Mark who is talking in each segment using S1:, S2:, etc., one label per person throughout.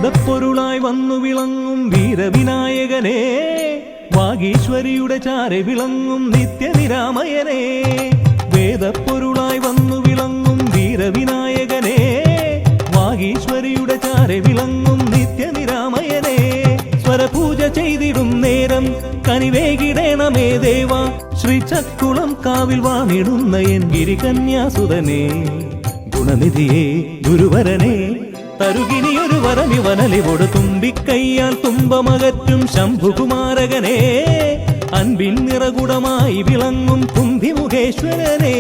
S1: വേദപ്പൊരുളായി വന്നു വിളങ്ങും വീരവിനായകനെ, വാഗീശ്വരിയുടെ ചാരെ വിളങ്ങും നിത്യനിരാമയനെ. വേദപ്പൊരുളായി വന്നു വിളങ്ങും വീരവിനായകനെ, വാഗീശ്വരിയുടെ ചാരെ വിളങ്ങും നിത്യനിരാമയനെ. സ്വരപൂജ ചെയ്തിടും നേരം കനിവേകിടേണമേ ദേവ, ശ്രീചക്കുളം കാവിൽ വാണിടുന്ന എൻ ഗിരികന്യാസുതനെ. ഗുണനിധിയെ ഗുരുവരനെ, തരുകിനിയൊരു വരമിവനലിവൊടു തുമ്പിക്കയ്യാൽ തുമ്പമകറ്റും ശംഭുകുമാരകനെ. അൻപിൻ നിറകുടമായി വിളങ്ങും കുംഭിമുഖേശ്വരനെ.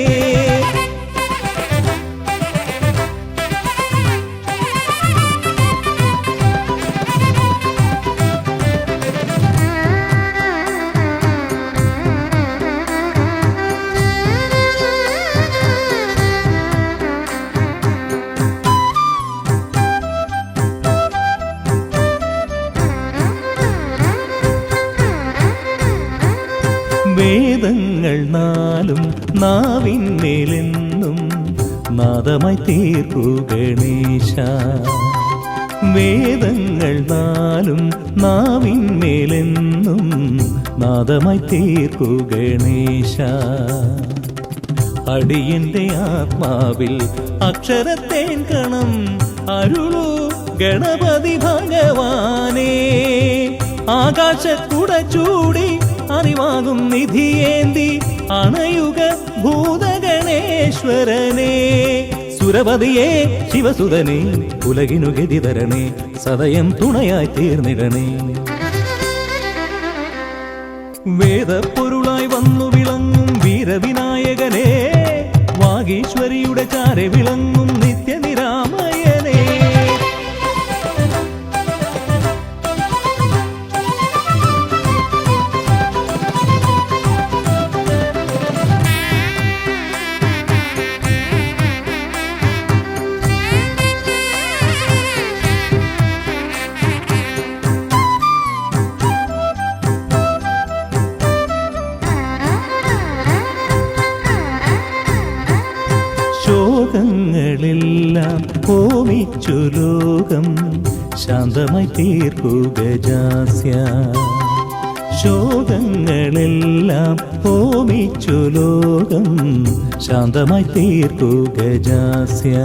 S1: വേദങ്ങൾ നാലും നാവിന്മേലെന്നും നാദമായി തീർക്കൂ ഗണേശ. വേദങ്ങൾ നാലും നാവിന്മേലെന്നും നാദമായി തീർക്കൂ ഗണേശ. അടിയന്റെ ആത്മാവിൽ അക്ഷരത്തേൻ കണം അരുളൂ ഗണപതി ഭഗവാനേ. ആകാശക്കുട ചൂടി അറിവാകും നിധിയേന്തി അണയുക ഭൂതഗണേശ്വരനെ. സുരപതിയെ ശിവസുതനെ, ഉലകിനു ഗതി തരണേ, സദയം തുണയായി തീർന്നിടണേ. വേദപ്പൊരുളായി വന്നു വിളങ്ങും വീരവിനായകനെ, വാഗീശ്വരിയുടെ ചാരെ വിളങ്ങും നിത്യനിരാമയനെ. ശോകങ്ങളെല്ലാം ഹോമിച്ചു ലോകം ശാന്തമായി തീർക്കൂ ഗജാസ്യ. ശോകങ്ങളെല്ലാം ഹോമിച്ചു ലോകം ശാന്തമായി തീർക്കൂ ഗജാസ്യ.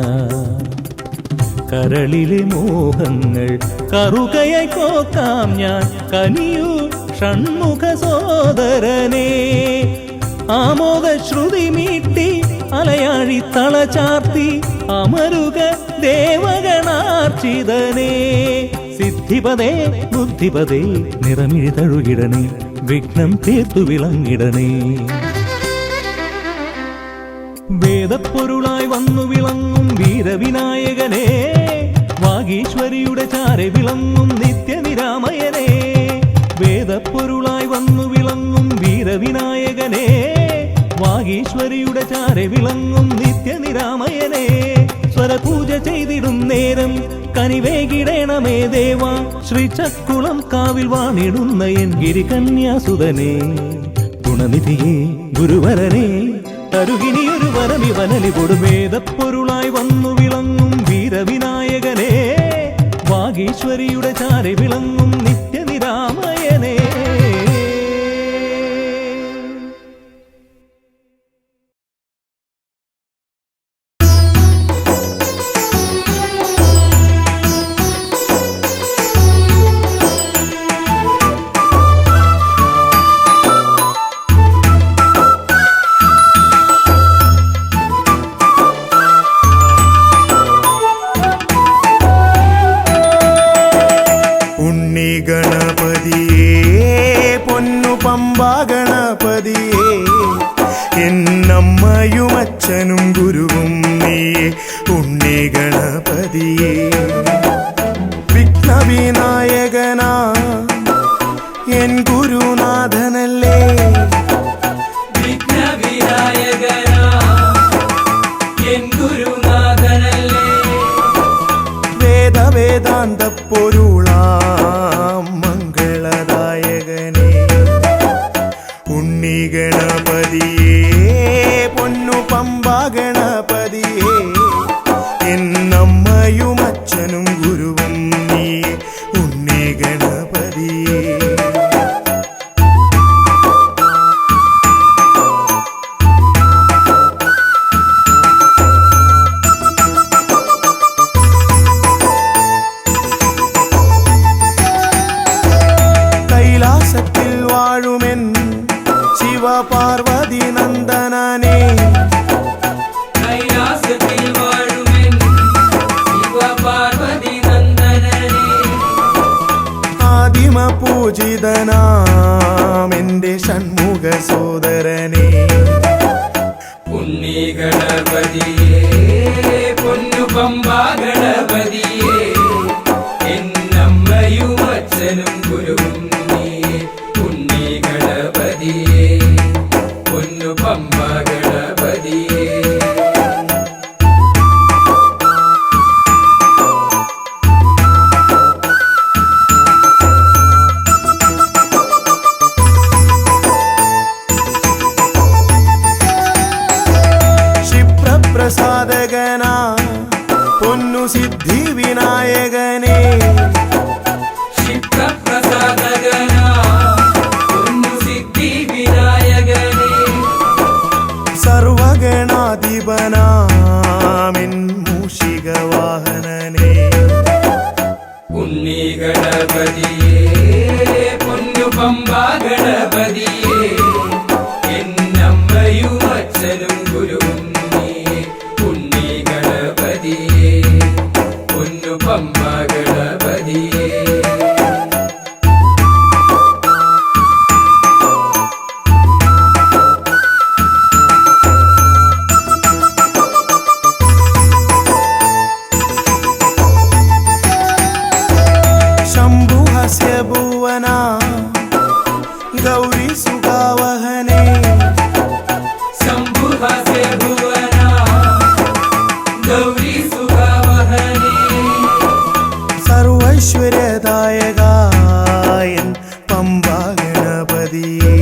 S1: കരളിലെ മോഹങ്ങൾ കറുകയായി കോക്കാം ഞാൻ, കനിയൂ ഷൺമുഖ സോദരനെ. ആമോദ ശ്രുതി മീട്ടി അലയാഴി തളചാർത്തി അമരുക ദേവഗണാർച്ചിതനെ. സിദ്ധിപദേ ബുദ്ധിപദേ നിറമിഴി തഴുകിടണേ, വിഘ്നം തീർത്തു വിളങ്ങിടണേ. വേദപ്പൊരുളായി വന്നു വിളങ്ങും വീരവിനായകനെ, വാഗീശ്വരിയുടെ ചാരെ വിളങ്ങും നിത്യനിരാമയനെ. വേദപ്പൊരുളായി വന്നു വിളങ്ങും വീരവിനായകനെ, വാഗീശ്വരിയുടെ ചാരെ വിളങ്ങും നിത്യനിരാമയനെ. സ്വരപൂജ ചെയ്തിടും നേരം കനിവേകിടേണമേ ദേവ, ശ്രീചക്കുളം കാവിൽ വാണിടുന്ന എൻ ഗിരികന്യാസുതനെ. ഗുണനിധിയെ ഗുരുവരനെ, തരുകിനിയൊരു വരമിവനലിവൊടു വേദപ്പൊരുളായി വന്നു വിളങ്ങും വീരവിനായകനെ, വാഗീശ്വരിയുടെ ചാരെ വിളങ്ങും നിത്യനിരാമയനെ.
S2: എന്നമ്മയുമച്ഛനും ഗുരുവും നീയേ ഉണ്ണി ഗണപതിയേ. വിഘ്നവിനായകനാ എൻ ഗുരുനാഥനല്ലേ,
S3: വിഘ്നവിനായകനാ എൻ ഗുരുനാഥനല്ലേ.
S2: വേദവേദാന്ത പൊരുളാം മംഗളദായകനേ ഉണ്ണി ഗണപതിയേ. പൊന്നു പമ്പാ ഗണപതിയേ എന്നമ്മയും അച്ഛനും ഗുരുവും നീ പൂജിതനാം എൻ്റെ ഷൺമുഖ സോദരനെ
S3: ഉണ്ണി ഗണപതിയേ പൊന്നു പമ്പാ ഗണപതിയേ എന്നമ്മയും അച്ഛനും ഗുരുവും നീയേ ഉണ്ണി ഗണപതിയേ പൊന്നു പമ്പാ ഗണപതിയേ
S2: പ്രസാദകനാ പൊന്നു സിദ്ധി വിനായകനെ
S3: ക്ഷിപ്രപ്രസാദകനാ പൊന്നു സിദ്ധി വിനായകനേ
S2: സർവഗണാധിപനാമിൻ മൂഷിക വാഹനനെ
S3: ഉണ്ണി ഗണപതിയേ പൊന്നു പമ്പാ ഗണപതിയേ എന്നമ്മയും അച്ഛനും ഗുരുവും നീയേ ഉണ്ണി ഗണപതിയേ പൊന്നു പമ്പാ ഗണപതിയേ
S2: ശംഭുഹസ്യ ഭുവന ഗൗരി സുഖാവഹനെ
S3: ശംഭുഹസ്യ ഭുവന ഗൗരി സുഖവഹനേ
S2: സർവൈശ്വര്യദായകായൻ പമ്പാ ഗണപതിയേ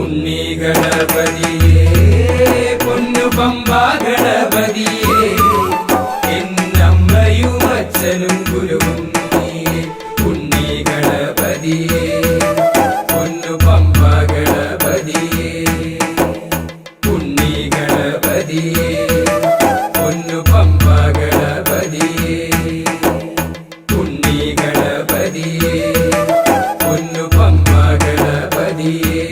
S3: ഉണ്ണി ഗണപതിയേ പൊന്നു പമ്പാ ഗണപതിയേ എന്നമ്മയും അച്ഛനും ഗുരുവും നീയേ ഉണ്ണി ഗണപതിയേ പൊന്നു പമ്പാ ഗണപതിയേ ഉണ്ണി ഗണപതിയേ പൊന്നു പമ്പാ ഗണപതിയേ ഉണ്ണി ഗണപതിയേ പൊന്നു പമ്പാ ഗണപതിയേ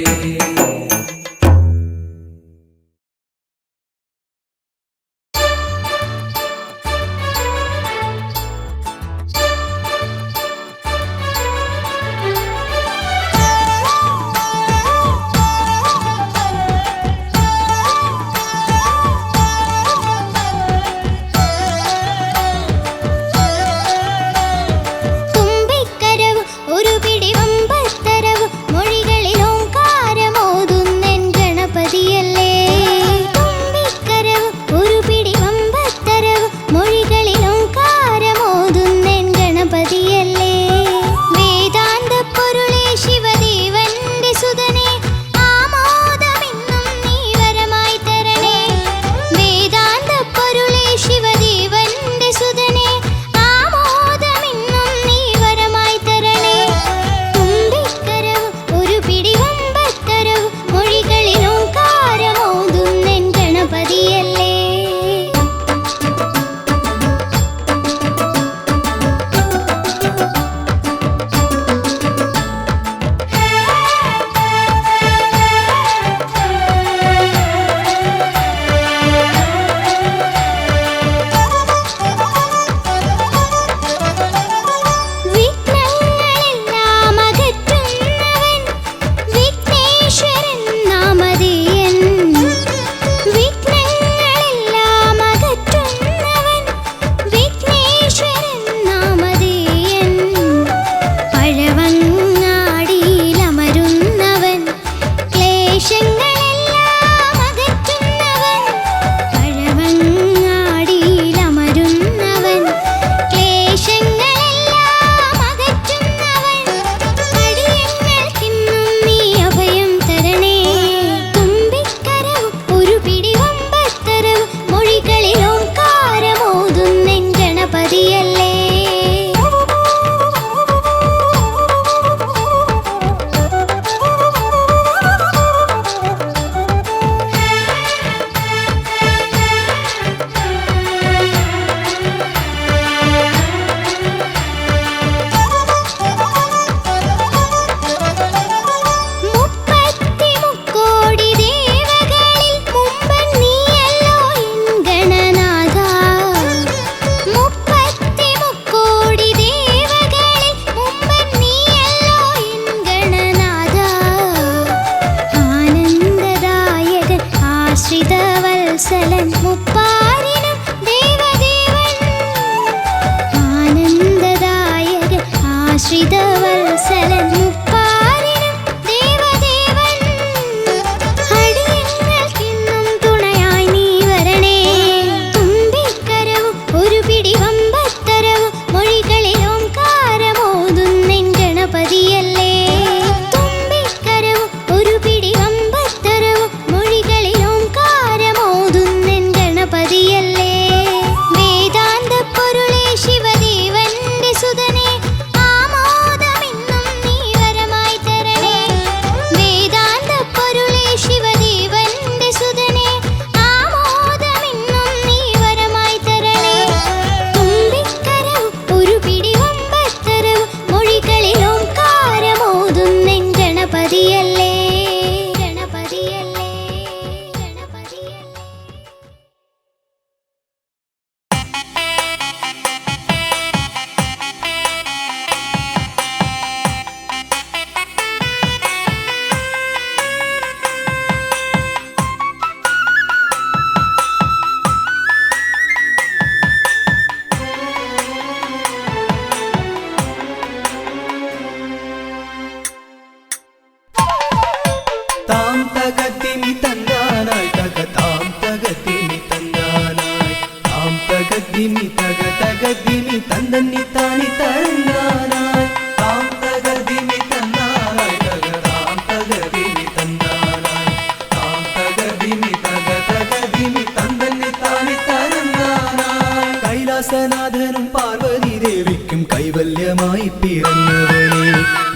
S4: തന്നി താനി തരന്നാനായി താം തകതിമി തന്നാനായി തകതാം തകതിമി തന്നാനായി താം തകതിമി തകതകതിമി തന്നി താനി തരന്നാനായി കൈലാസനാഥനും പാർവതി ദേവിക്കും കൈവല്യമായി പിറന്നവനെ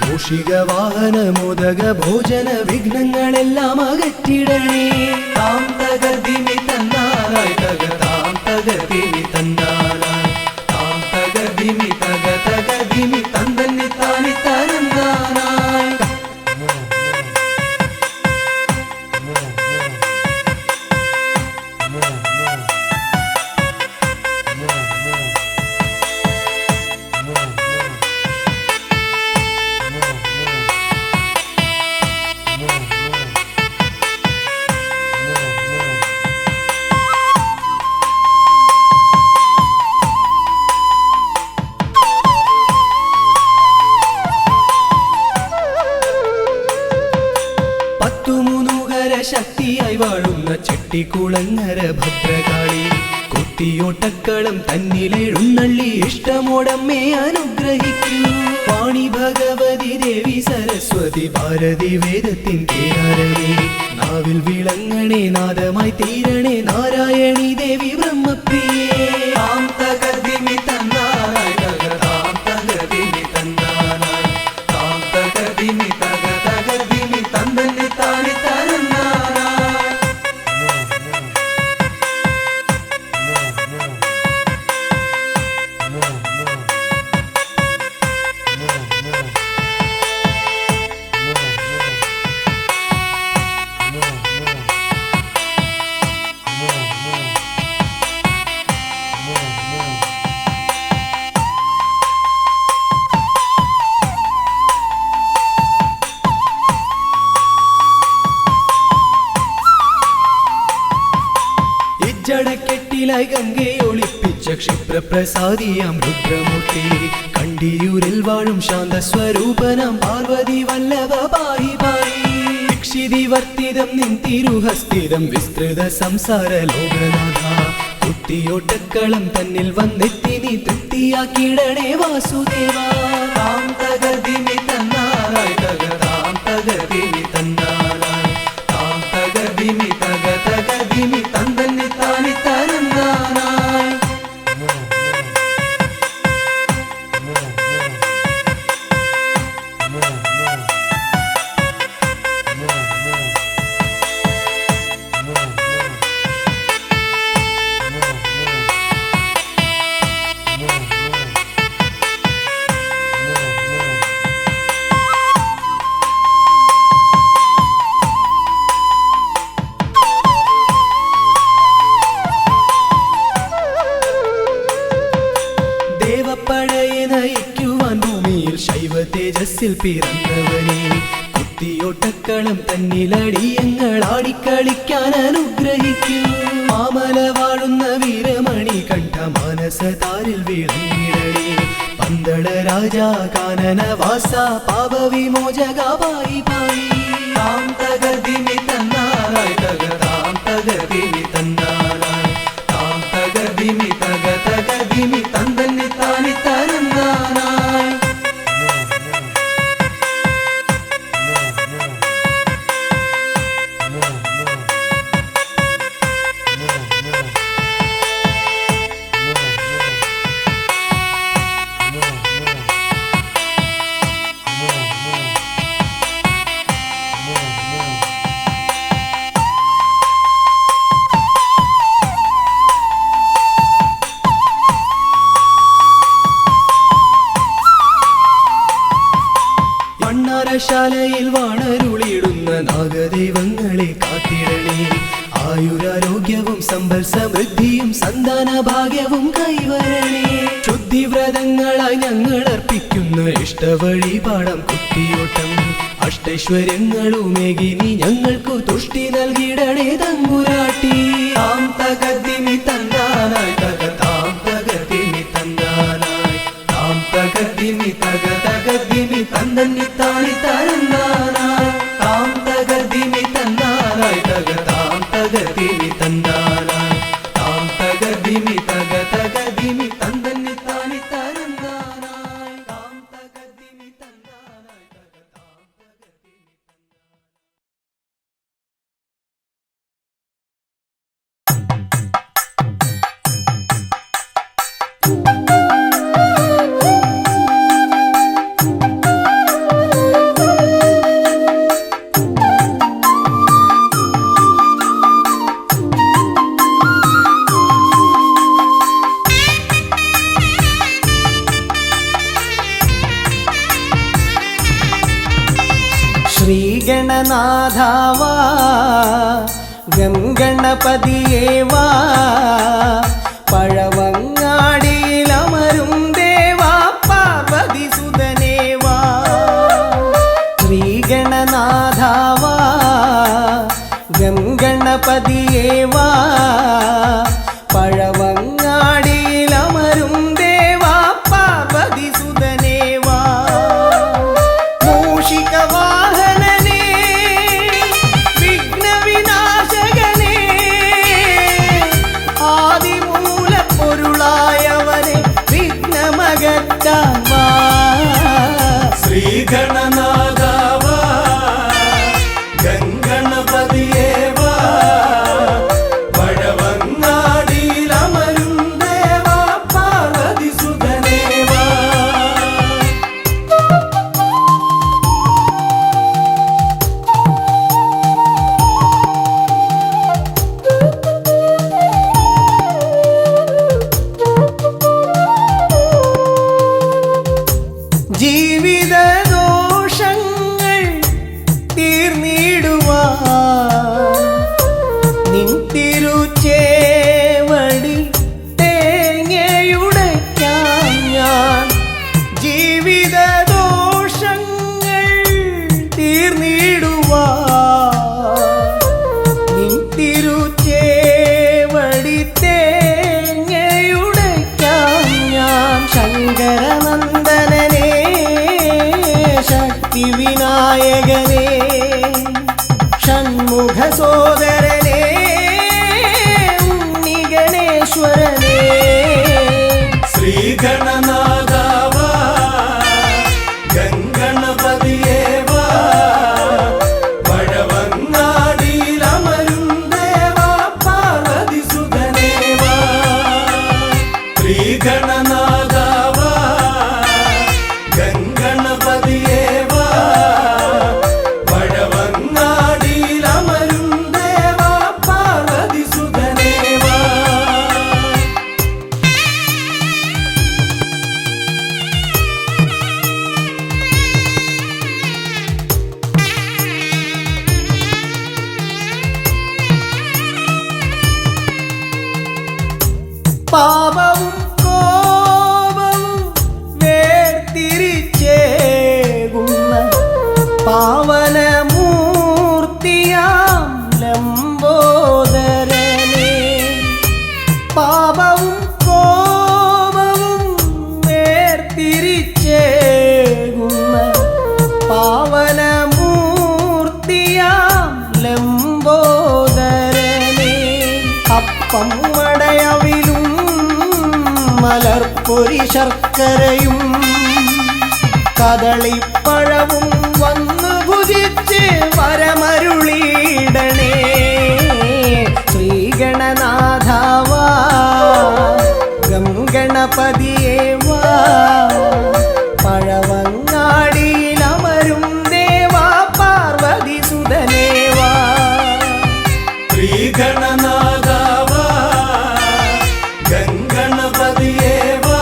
S4: മൂഷിക വാഹന മോദക ഭോജന വിഘ്നങ്ങളെല്ലാം അകറ്റിടണേ താം തകതിമി തന്നാനായി തകതാം തകതിമി തന്നാനായി താം തകതിമി തകതകതിമി തന്നി താനി തരന്നാനായി ശക്തിയായി വാഴുന്ന ചെട്ടിക്കുളങ്ങര ഭദ്രകാളി കുത്തിയോട്ടക്കളം തന്നിലെഴുന്നള്ളി ഇഷ്ടമോടമ്മേ അനുഗ്രഹിക്കൂ വാണി ഭഗവതി ദേവി സരസ്വതി ഭാരതി വേദത്തിൻ കേരളമേ നാവിൽ വിളങ്ങണേ നാദമായി തീരണേ നാരായണി ദേവി ബ്രഹ്മപ്രിയേ താം തകതിമി തന്നാനായി തകതാം തകതിമി തന്നാനായി താം തകതിമി തകതകതിമി തന്നി താനി തരന്നാനായി ജടക്കെട്ടിലായി ഗംഗയെ ഒളിപ്പിച്ച ക്ഷിപ്രപ്രസാദിയാം രുദ്രമൂർത്തി കണ്ടിയൂരിൽ വാഴും ശാന്തസ്വരൂപനാം പാർവതി വല്ലഭ പാഹി പാഹി ദീക്ഷിതി വർത്തിതം നിൻ തിരുഹസ്തിതം വിസ്തൃത സംസാര ലോകനാഥ കുത്തിയോട്ടക്കളം തന്നിൽ വന്നെത്തി നീ തൃപ്തിയാക്കിടണേ വാസുദേവ താം തകതിമി തന്നാനായി തകതാം തകതിമി തന്നാനായി താം തകതിമി തകതകതിമി തന്നി താനി തരന്നാനായി ദേവപ്പടയെ നയിക്കുവാൻ ഭൂമിയിൽ ശൈവ തേജസ്സിൽ പിറന്നവനെ കുത്തിയോട്ടക്കളം തന്നിലടിയങ്ങൾ ആടിക്കളിക്കാൻ അനുഗ്രഹിക്കൂ മാമല വാഴുന്ന വീരമണി കണ്ഠ മാനസതാരിൽ വിളങ്ങിടണേ പന്തള രാജാ കാനന വാസ പാപവിമോചക പായി പായി താം തകതിമി തന്നാനായി തകതാം തകതിമി തന്നാനായി താം തകതിമി തകതകതിമി തന്നി താനി തരന്നാനായി ശാലയിൽ വാണരുളിയിടുന്ന നാഗദൈവങ്ങളെ കാത്തിടണേ ആയുരാരോഗ്യവും സമ്പൽ സമൃദ്ധിയും സന്താന ഭാഗ്യവും കൈവരണേ ശുദ്ധിവ്രതങ്ങളായി ഞങ്ങൾ അർപ്പിക്കുന്ന ഇഷ്ടവഴിപാടം കുത്തിയോട്ടം അഷ്ടൈശ്വര്യങ്ങളുമേകി നീ ഞങ്ങൾക്കു തുഷ്ടി നൽകിടണേ തമ്പുരാട്ടി താം തകതിമി തന്നാനായി തകതാം തകതിമി തന്നാനായി താം തകതിമി തകതകതിമി തന്നി താനി തരന്നാനായി താം തകതിമി തന്നാനായി തകതാം തകതിമി തന്നാനായി താം തകതിമി തകതകതിമി തന്നി താനി തരന്നാനായി ശ്രീഗണനാഥാവാ ഗംഗണപതിയേവാ പഴവങ്ങാടിയിലമരും ദേവാ പാർവതി സുതനേവാ ശ്രീഗണനാഥാവാ ഗംഗണപതിയേവാ പഴവങ്ങാടിയിലമരും ദേവാ പാർവതി സുതനേവാ മൂഷികവാഹനനേ വിഘ്നവിനാശകനേ ആദിമൂലപ്പൊരുളായവനെ വിഘ്നമകറ്റാൻ വാ
S2: ശ്രീഗണനാഥാവാ ഗംഗണപതിയേവാ പഴവങ്ങാടിയിലമരും ദേവാ പാർവതി സുതനേവാ
S4: ജീവിതദോഷങ്ങൾ തീർന്നിടുവാൻ നിൻ തിരുച്ചേവടി തേങ്ങയുടയ്ക്കാൻ ഞാൻ ജീവിതദോഷങ്ങൾ തീർന്നിടുവാൻ നിൻ തിരുച്ചേവടി തേങ്ങയുടയ്ക്കാൻ ഞാൻ ശങ്കരനന്ദനനേ ശക്തി വിനായകനേ ഷൺമുഖ സോദരനേ ഉണ്ണി ഗണേശ്വരനേ
S2: ശ്രീഗണനാഥാവാ ഗംഗണപതിയേവാ പഴവങ്ങാടിയിലമരും ദേവാ പാർവതി സുതനേവാ ശ്രീഗണനാഥാവാ ഗംഗണപതിയേവാ പഴവങ്ങാടിയിലമരും ദേവാ പാർവതി സുതനേവാ
S4: പാപവും കോപവും വേർതിരിച്ചേകുന്ന പാവനമൂർത്തിയാം ലംബോദരനേ പാപവും കോപവും വേർതിരിച്ചേകുന്ന പാവനമൂർത്തിയാം ലംബോദരനേ അപ്പം മടയവിലും മലർപ്പൊരി ശർക്കരയും കദളിപ്പഴവും വന്നു ഭുജിച്ച് വരമരുളിയിടണേ ശ്രീഗണനാഥാവാ ഗംഗണപതിയേവാ പഴവങ്ങാടിയിലമരും ദേവാ പാർവതി സുതനേവാ
S2: ശ്രീഗണനാഥാവാ ഗംഗണപതിയേവാ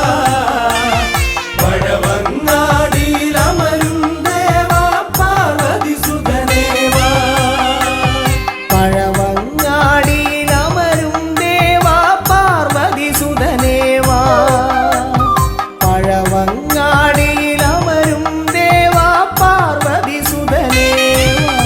S2: പഴവങ്ങാടിയിലമരും ദേവാ പാർവതി സുതനേവാ
S4: പഴവങ്ങാടിയിലമരും ദേവാ പാർവതി സുതനേവാ പഴവങ്ങാടിയിലമരും ദേവാ പാർവതി സുതനേവാ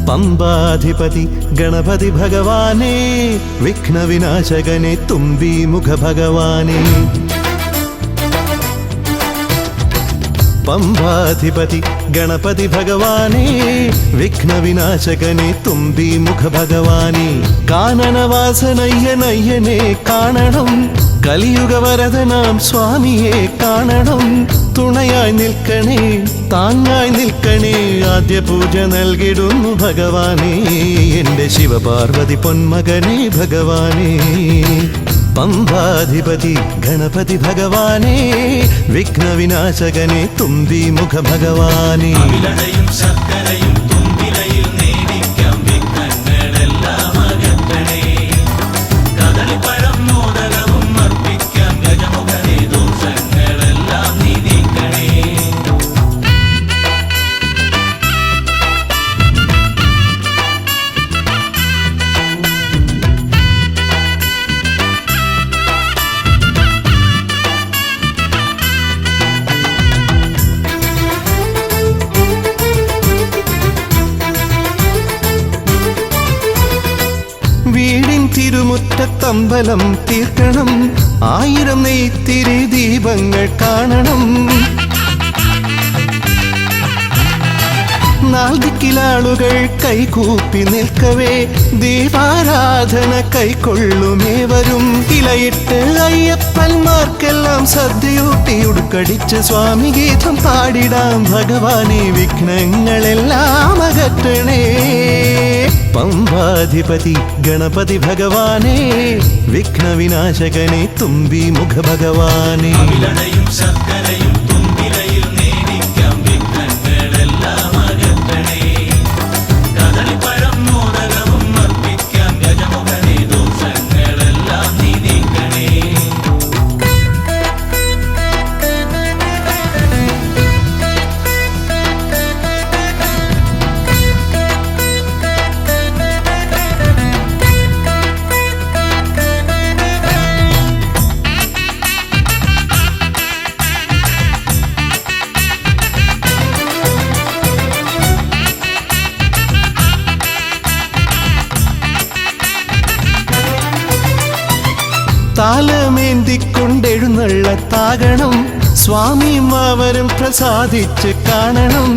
S1: പമ്പാധിപതി ഗണപതി ഭഗവാനേ വിഘ്നവിനാശകനെ തുമ്പീമുഖ ഭഗവാനേ പമ്പാധിപതി ഗണപതി ഭഗവാനേ വിഘ്നവിനാശകനെ തുമ്പീമുഖ ഭഗവാനേ കാനനവാസനയ്യനയ്യനെ കാണണം കലിയുഗവരദനാം സ്വാമിയെ കാണണം. തുണയായി നിൽക്കണേ, താങ്ങായി നിൽക്കണേ. ആദ്യ പൂജ നൽകിടുന്നു ഭഗവാനേ, എൻ്റെ ശിവപാർവതി പൊന്മകനേ ഭഗവാനേ. പമ്പാധിപതി ഗണപതി ഭഗവാനേ, വിഘ്നവിനാശകനെ തുമ്പി മുഖ ഭഗവാനേ.
S5: ശർക്കരയും തുമ്പിലയിൽ നേടിക്കാം വിഘ്നങ്ങളെല്ലാം അകറ്റണേ. കദളിപ്പഴം മോദകവും അർപ്പിക്കാം ഗജമുഖനെ, ദോഷങ്ങളെല്ലാം നീ നീക്കണേ.
S1: വീടിൻ തിരുമുറ്റത്തമ്പലം തീർക്കണം, 1000 നെയ്ത്തിരി ദീപങ്ങൾ കാണണം. നാൽദിക്കിലാളുകൾ കൈകൂപ്പി നിൽക്കവേ, ദീപാരാധന കൈക്കൊള്ളുമേവരും. ഇലയിട്ട് അയ്യപ്പന്മാർക്കെല്ലാം സദ്യയൂട്ടി ഉടുക്കടിച്ച് സ്വാമി ഗീതം പാടിടാം ഭഗവാനെ, വിഘ്നങ്ങളെല്ലാം അകറ്റണേ. പമ്പാധിപതി ഗണപതി ഭഗവാനേ, വിഘ്നവിനാശകനെ തുമ്പി മുഖ ഭഗവാനേ.
S5: ശർക്കരയും തുമ്പിലയിൽ നേടിക്കാം വിഘ്നങ്ങളെല്ലാം അകറ്റണേ. കദളിപ്പഴം മോദകവും അർപ്പിക്കാം ഗജമുഖനെ, ദോഷങ്ങളെല്ലാം നീ നീക്കണേ.
S1: താലമേന്തിക്കൊണ്ടെഴുന്നള്ളത്താകണം, സ്വാമിയും അവരും പ്രസാദിച്ച് കാണണം.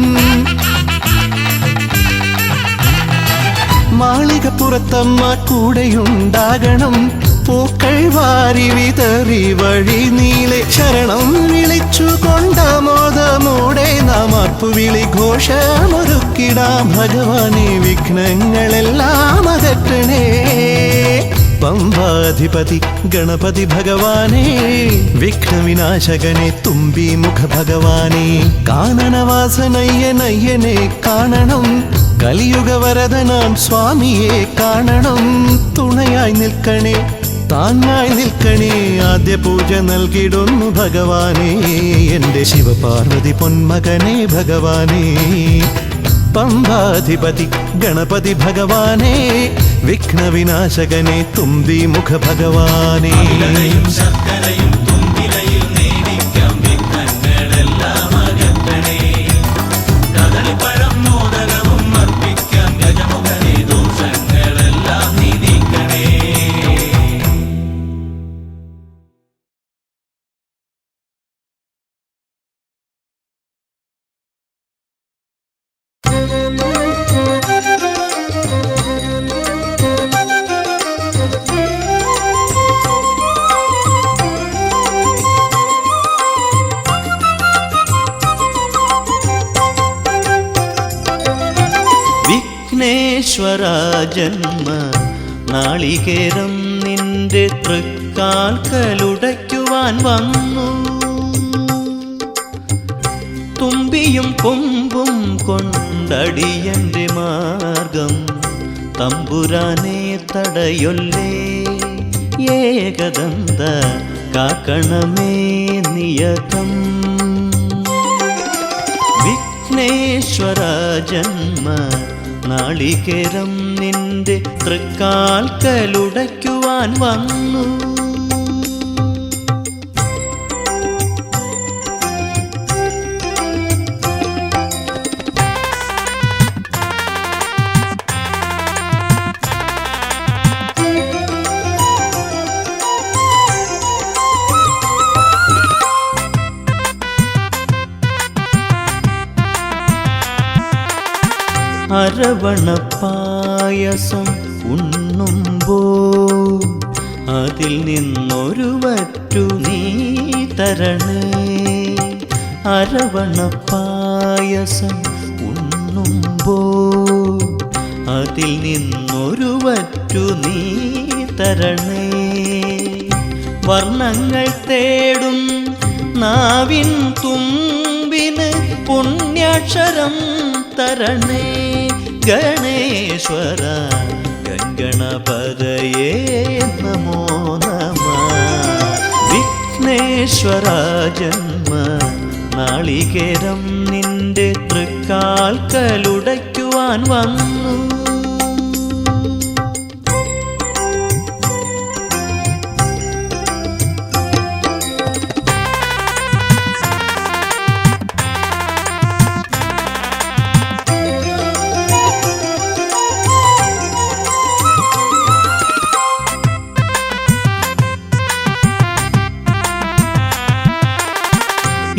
S1: മാളികപ്പുറത്തമ്മ കൂടെയുണ്ടാകണം, പൂക്കൾ വാരി വിതറി വഴി നീളെ ശരണം വിളിച്ചു കൊണ്ടാമോദമോടെ നാം അർപ്പുവിളി ഘോഷമൊരുക്കിടാം ഭഗവാനെ, വിഘ്നങ്ങളെല്ലാം അകറ്റണേ. പമ്പാധിപതി ഗണപതി ഭഗവാനേ, വിഘ്നവിനാശകനെ തുമ്പി മുഖ ഭഗവാനേ. കാനനവാസനയ്യനയ്യനെ കാണണം, കലിയുഗവരദനാം സ്വാമിയെ കാണണം. തുണയായി നിൽക്കണേ, താങ്ങായി നിൽക്കണേ. ആദ്യ പൂജ നൽകിടുന്നു ഭഗവാനേ, എൻ്റെ ശിവപാർവതി പൊന്മകനേ ഭഗവാനേ. പമ്പാധിപതി ഗണപതി ഭഗവാനേ, വിഘ്നവിനാശകനെ തുമ്പി മുഖ ഭഗവാനേ.
S5: ശർക്കരയും തുമ്പിലയിൽ നേടിക്കാം വിഘ്നങ്ങളെല്ലാം അകറ്റണേ. കദളിപ്പഴം മോദകവും അർപ്പിക്കാം ഗജമുഖനെ, ദോഷങ്ങളെല്ലാം നീ നീക്കണേ.
S6: വിഘ്നേശ്വര ജന്മ നാളികേരം നിന്റെ തൃക്കാൽക്കലുടയ്ക്കുവാൻ വന്നു. തുമ്പിയും കൊമ്പും കൊണ്ടടിയന്റെ മാർഗം തമ്പുരാനെ തടയൊല്ലേ. ഏകദന്ത കാക്കണമേ നിയതം. വിഘ്നേശ്വര ജന്മ നാളികേരം നിന്റെ തൃക്കാൽക്കലുടയ്ക്കുവാൻ വന്നു. അരവണപ്പായസം ഉണ്ണുമ്പോൾ അതിൽ നിന്നൊരു വറ്റു നീ തരണേ. അരവണപ്പായസം ഉണ്ണുമ്പോൾ അതിൽ നിന്നൊരു വറ്റു നീ തരണേ. വർണ്ണങ്ങൾ തേടും നാവിൻ തുമ്പിന് പുണ്യാക്ഷരം തരണേ. ഗണേശ്വര ഗണപതയേ നമോ നമഃ. വിഘ്നേശ്വര ജന്മ നാളികേരം നിന്റെ തൃക്കാൽക്കലുടയ്ക്കുവാൻ വന്നു.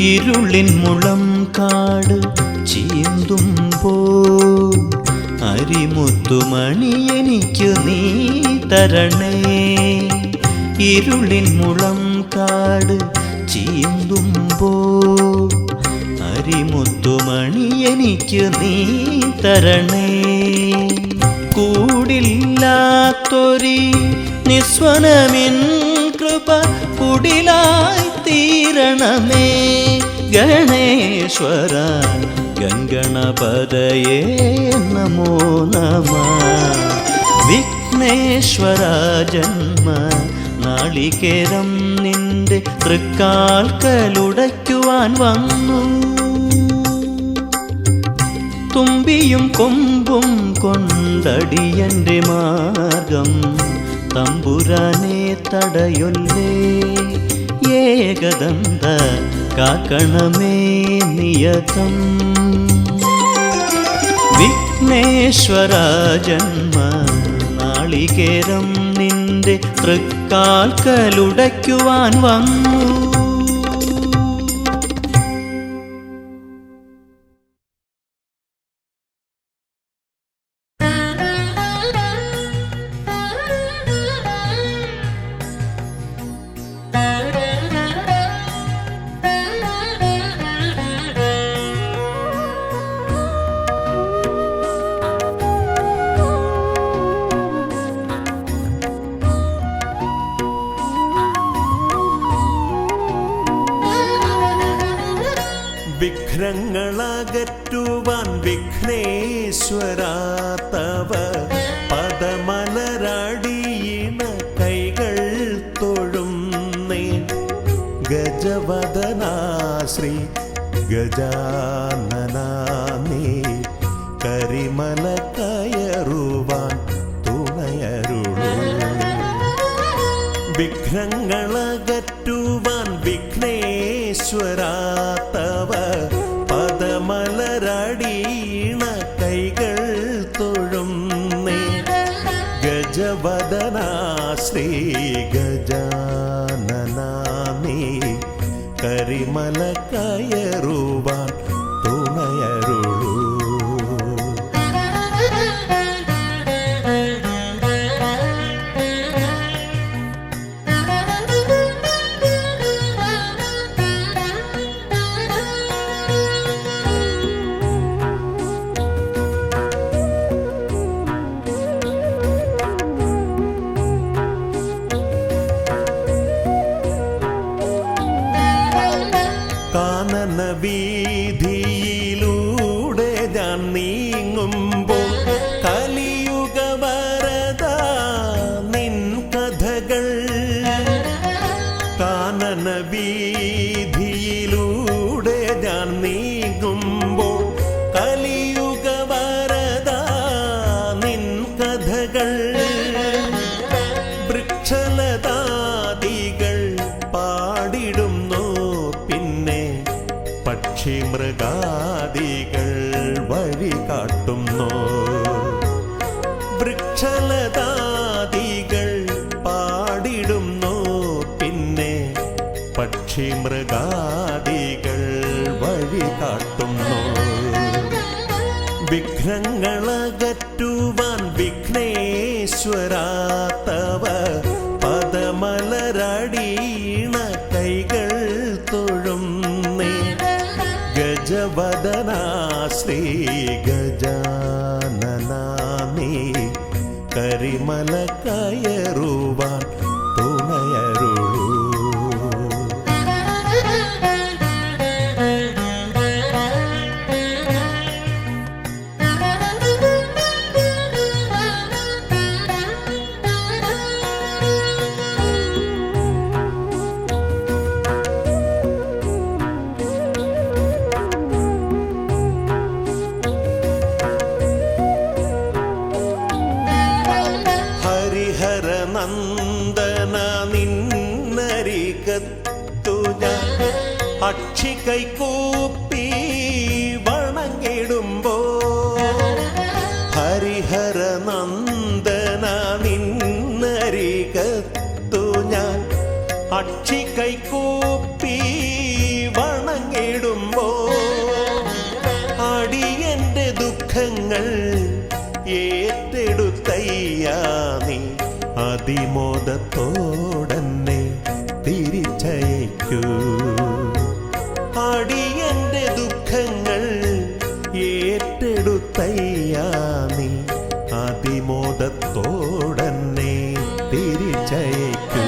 S6: ഇരുളിൻ മുളം കാട് ചീന്തുമ്പോൾ അരിമുത്തുമണി എനിക്ക് നീ തരണേ. ഇരുളിൻ മുളം കാട് ചീന്തുമ്പോൾ അരിമുത്തുമണി എനിക്ക് നീ തരണേ. കൂടില്ലാത്തൊരി നിസ്വനമിൻ കൃപ കുടിലായി തീരണമേ. ഗണേശ്വര ഗംഗണപതയേ നമോ നമഃ. വിഘ്നേശ്വര ജന്മ നാളികേരം നിന്റെ തൃക്കാൽക്കലുടയ്ക്കുവാൻ വന്നു. തുമ്പിയും കൊമ്പും കൊണ്ടടിയന്റെ മാർഗം തമ്പുരാനെ തടയൊല്ലേ. ഏകദന്ത കാക്കണമേ നിയതം. വിഘ്നേശ്വര ജന്മ നാളികേരം നിന്റെ തൃക്കാൽക്കലുടയ്ക്കുവാൻ വന്നു.
S1: വിഘ്നങ്ങളകറ്റുവാൻ വിഘ്നേശ്വരാ തവ പദമലരടിയിണ കൈകൾ തൊഴുന്നേ. ഗജവദനാ ശ്രീ ഗജാനനാ നീ കരിമല കയറുവാൻ തുണയരുളൂ. വിഘ്നങ്ങളകറ്റുവാൻ വിഘ്നേശ്വരാ തവ പദമലരടിയിണ കൈകൾ തൊഴുന്നേ. ഗജവദനാ ശ്രീ ഗജാനനാ നീ കരിമല കയറുവാൻ തുണയരുളൂ. കാനന വീതിയിലൂടെ ഞാൻ നീങ്ങുമ്പോൾ കലിയുഗ വരദ നിൻ കഥകൾ. കാനന വീതിയിലൂടെ ഞാൻ നീങ്ങുമ്പോൾ കലിയുഗ വരദ നിൻ കഥകൾ. വൃക്ഷലതാദികൾ പാടിടുന്നു, പിന്നെ പക്ഷി മൃഗാദികൾ വഴി കാട്ടുന്നു. വൃക്ഷലതാദികൾ പാടിടുന്നു, പിന്നെ പക്ഷി മൃഗാദികൾ വഴി കാട്ടുന്നു. വിഘ്നങ്ങളകറ്റുവാൻ വിഘ്നേശ്വരാ തവ പദം പദമലരടീണ കൈകൾ തൊഴുന്നേ ഗജവദനാ ശ്രീ ഗജാനനാമേ കരിമല കയറുവാൻ തുണയരുളൂ. ഹരിഹരനന്ദന നിന്നരികത്തു ഞാൻ അക്ഷി കൈകൂപ്പി വണങ്ങിടുമ്പോ ഹരിഹരനന്ദന നിന്നരികത്തു ഞാൻ അക്ഷി കൈകൂപ്പി വണങ്ങിടുമ്പോ അടിയന്റെ ദുഃഖങ്ങൾ ഏറ്റെടുത്തയ്യാ നീ അതിമോദത്തോടന്നെ തിരിച്ചയക്കൂ. അടിയന്റെ ദുഃഖങ്ങൾ ഏറ്റെടുത്തയ്യാ നീ അതിമോദത്തോടന്നെ തിരിച്ചയക്കൂ.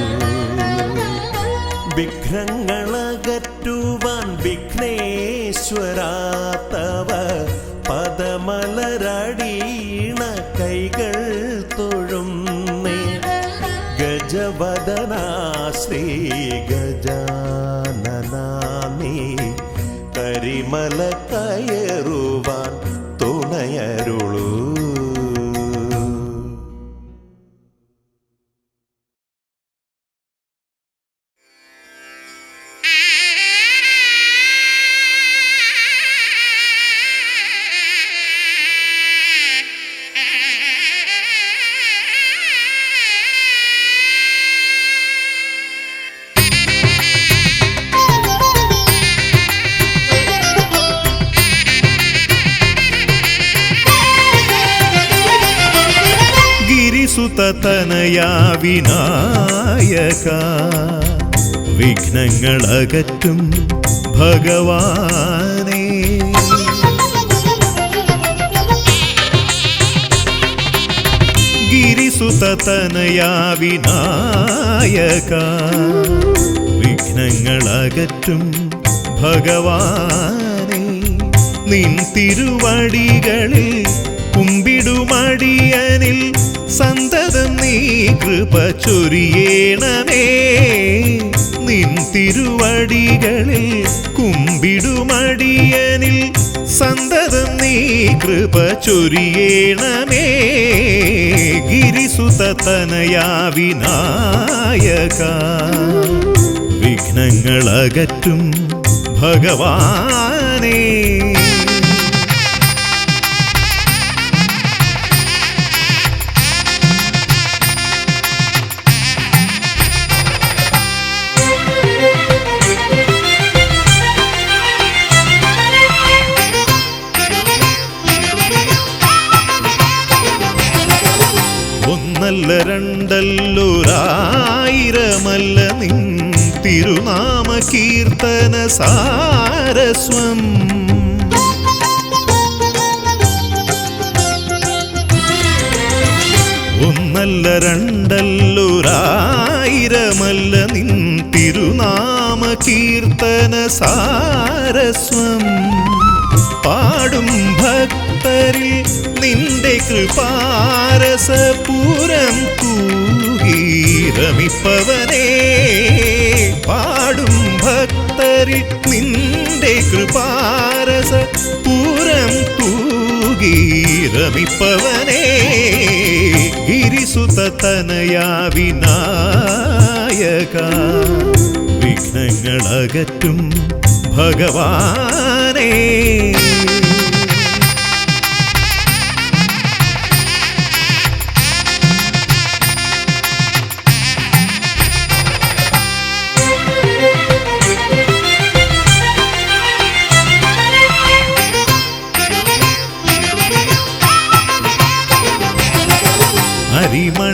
S1: വിഘ്നങ്ങളകറ്റുവാൻ വിഘ്നേശ്വരാ തവ പദമലരടീണ കൈകൾ തൊഴുന്നേ ഗജവദനാ ശ്രീ ഗജാനനാമേ കരിമല കയറുവാൻ തുണയരുളൂ.
S6: സുതനയാ വിനായക വിഘ്നങ്ങളകറ്റും ഭഗവാനേ ഗിരിസുതനയാ വിനായക വിഘ്നങ്ങളകറ്റും ഭഗവാനേ നിൻ തിരുവടികളിൽ കുമ്പിടുമടിയനിൽ സന്തതം നീ കൃപ ചൊരിയേണമേ. നിൻ തിരുവടികളിൽ കുമ്പിടുമടിയനിൽ സന്തതം നീ കൃപ ചൊരിയേണമേ. ഗിരിസുതനയാ വിനായക വിഘ്നങ്ങളകറ്റും ഭഗവാനേ. ഒന്നല്ല രണ്ടല്ലൊരായിരമല്ല നിൻ തിരുനാമ കീർത്തന സാരസ്വം. ഒന്നല്ല രണ്ടല്ലൊരായിരമല്ല നിൻ തിരുനാമ കീർത്തന സാരസ്വം. പാടും ഭക്തരിൽ നിന്റെ കൃപാരസപൂരം തൂകി രമിപ്പവനേ. പാടും ഭക്തരിൽ നിന്റെ കൃപാരസപൂരം തൂകി രമിപ്പവനേ. ഗിരിസുതനയാ വിനായക വിഘ്നങ്ങളകറ്റും ഭഗവാനേ.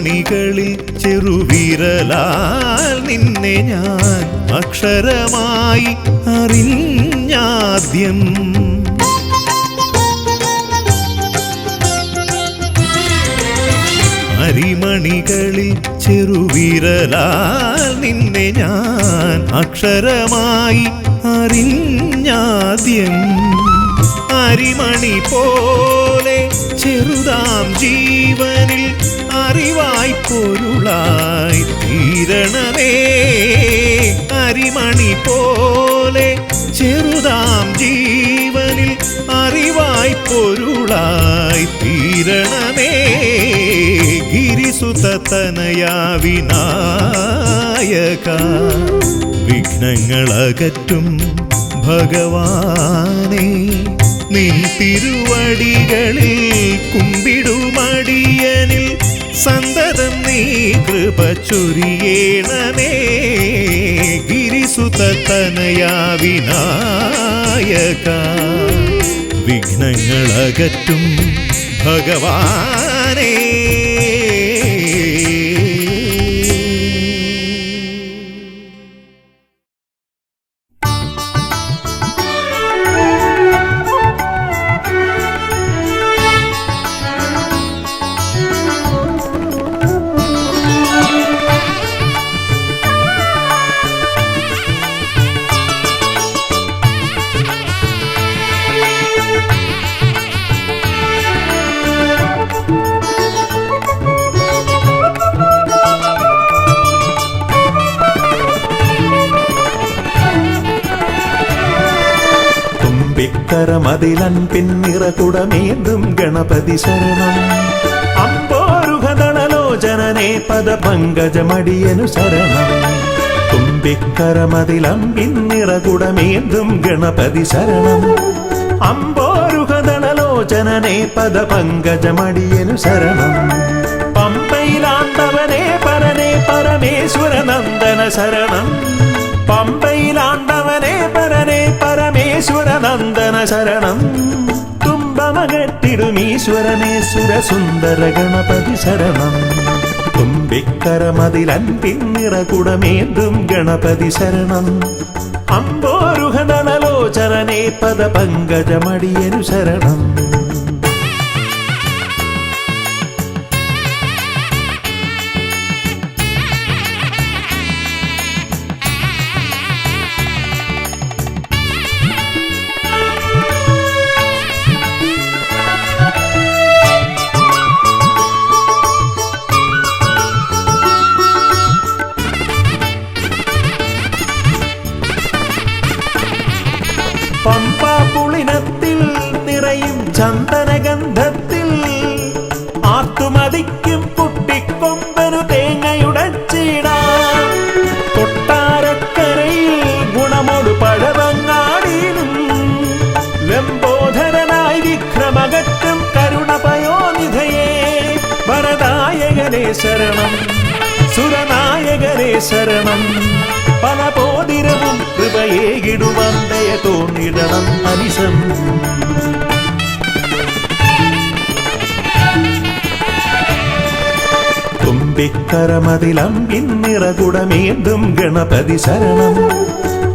S6: അരിമണികളിൽ ചെറുവിരലാൽ നിന്നെ ഞാൻ അക്ഷരമായി അറിഞ്ഞാദ്യം. അരിമണികളിൽ ചെറുവിരലാൽ നിന്നെ ഞാൻ അക്ഷരമായി അറിഞ്ഞാദ്യം. അരിമണി പോലെ ചെറുതാം ജീവനിൽ അറിവായി പൊരുളായി തീരണമേ. അരിമണി പോലെ ചെറുതാം ജീവനിൽ അറിവായി പൊരുളായി തീരണമേ. ഗിരിസുതനയാ വിനായക വിഘ്നങ്ങളകറ്റും ഭഗവാനേ, നിൻ തിരുവടികളിൽ കുമ്പിടുമടിയനിൽ സന്തതം നീ കൃപ ചൊരിയേണമേ. ഗിരിസുതനയാ വിനായക വിഘ്നങ്ങളകറ്റും ഭഗവാനേ.
S1: തുമ്പിക്കരമതിലൻപിൻ നിറകുടമേന്തും ഗണപതി ശരണം. അമ്പോരുഹദളലോചനനേ പദപങ്കജമടിയനു ശരണം. തുമ്പിക്കരമതിലൻപിൻ നിറകുടമേന്തും ഗണപതി ശരണം. അമ്പോരുഹദളലോചനനേ പദപങ്കജമടിയനു ശരണം. പമ്പയിലാണ്ടവനേ പരനേ പരമേശ്വരനന്ദന ശരണം. പമ്പയിലാണ്ടവനേ പരനേ പരമേശ്വരനന്ദന ശരണം. തുമ്പമകറ്റിടുമീശ്വരനേ സുരസുന്ദര ഗണപതി ശരണം. തുമ്പിക്കരമതിലൻപിൻ നിറകുടമേന്തും ഗണപതി ശരണം. അമ്പോരുഹദളലോചനനേ പദപങ്കജമടിയനു ശരണം. പമ്പാപുളിനത്തിൽ നിറയും ചന്ദനഗന്ധത്തിൽ ആത്തുമതിക്കും കുട്ടിക്കൊമ്പനു തേങ്ങയുടച്ചിടാം. കൊട്ടാരക്കരയിൽ ഗുണമൊടു പഴവങ്ങാടിയിലും ലംബോധരനായി വിക്രമകറ്റും കരുണപയോനിധയേ. വരദായകനേ ശരണം, സുരനായകനേ ശരണം. പല പോതിരവും കൃപയേകിടുവന്തയ തോന്നിടണം അനിശം. തുമ്പിക്കരമതിലൻപിൻ നിറകുടമേന്തും ഗണപതി ശരണം.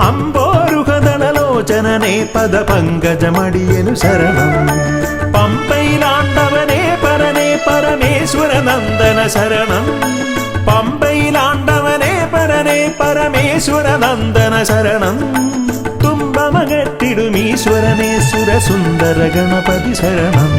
S1: അമ്പോരുഹദളലോചനനേ പദപങ്കജമടിയനു ശരണം. പമ്പയിലാണ്ടവനേ പരനേ പരമേശ്വരനന്ദന ശരണം. പമ്പയിലാണ്ടവനേ പരനേ പരമേശ്വരനന്ദന ശരണം. തുമ്പമകറ്റിടുമീശ്വരനേ സുരസുന്ദര ഗണപതി ശരണം.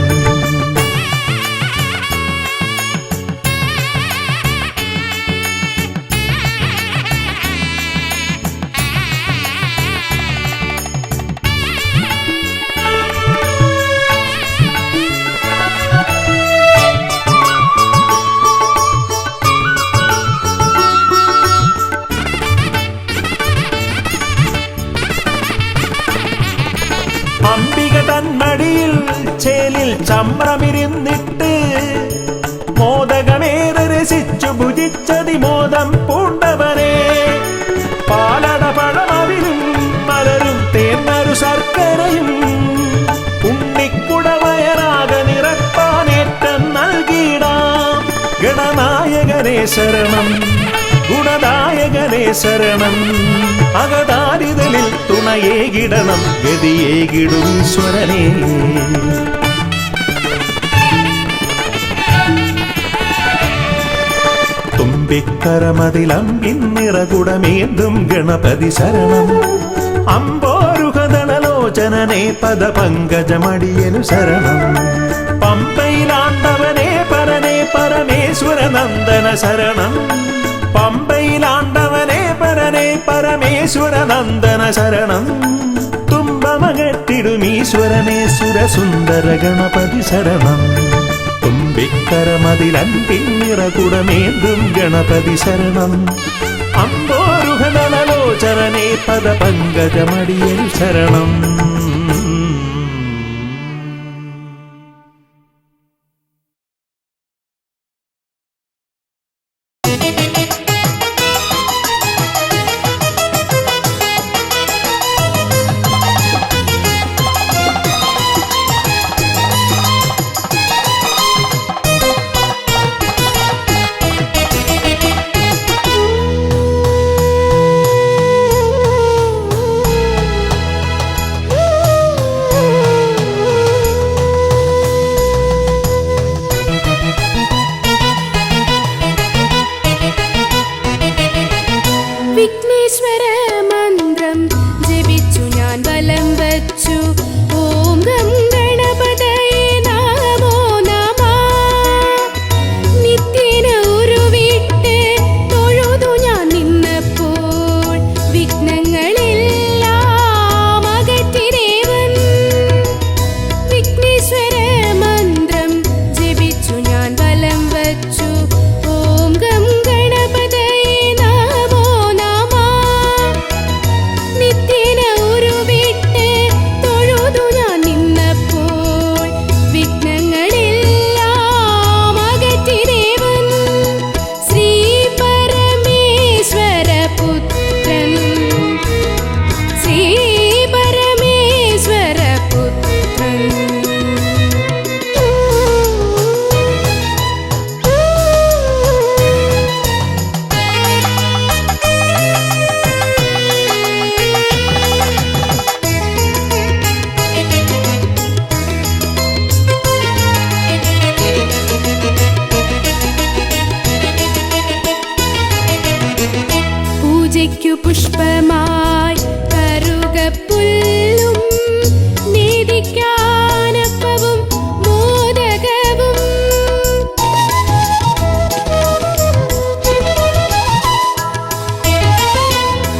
S1: അംബിക തന്മടിയിൽ ചേലിൽ ചമ്രമിരുന്നിട്ട് മോദകമേറെ രസിച്ചു ഭുജിച്ചതിമോദം പൂണ്ടവനെ. പാലട പഴമവിലും മലരും തേന്നരു ശർക്കരയും ഉണ്ണിക്കുടവയറാക നിറപ്പാനേറ്റം നൽകിടാം. ഗണനായക ശരണം, ഗുണദായകനേ ശരണം. അകതാരിതലിൽ തുണയേകിടണം, ഗതിയേകിടും ഈശ്വരനേ. തുമ്പിക്കരമതിലമ്പിന്നിറകുടമേന്തും ഗണപതി ശരണം. അമ്പോരുഹദളലോചനനേ പദപങ്കജമടിയനു ശരണം. പമ്പയിലാണ്ടവനേ പരനേ പരമേശ്വരനന്ദന ശരണം. പമ്പയിലാണ്ടവനേ പരനേ പരമേശ്വരനന്ദന ശരണം. തുമ്പമകറ്റിടുമീശ്വരനേ സുരസുന്ദര ഗണപതി ശരണം. തുമ്പിക്കരമതിലൻപിന്നിറകുടമേന്തും ഗണപതി ശരണം. അമ്പോരുഹദളലോചനനേ പദപങ്കജമടിയനു ശരണം.
S7: വിഘ്നേശ്വര മന്ത്രം ജപിച്ചു ഞാൻ വലം വച്ചു. ഓം ഗം ഗണപതയേ നമോ നമഃ. നിത്യേന ഉരുവിട്ട് തൊഴുതു ഞാൻ നിന്നപ്പോൾ വിഘ്നങ്ങളെല്ലാം അകറ്റിദേവൻ. വിഘ്നേശ്വര മന്ത്രം ജപിച്ചു ഞാൻ വലം വച്ചു. ഓം ഗം ഗണപതയേ നമോ നമഃ. നിത്യേന ഉരുവിട്ട് തൊഴുതു ഞാൻ നിന്നപ്പോൾ വിഘ്നങ്ങളെല്ലാം അകറ്റിദേവൻ. ശ്രീ പരമേശ്വര പുത്രൻ, ശ്രീ പരമേശ്വര പുത്രൻ. പൂജയ്ക്കു പുഷ്പമായി കറുകപ്പുല്ലും നീതിക്കാനപ്പവും മോദകവും.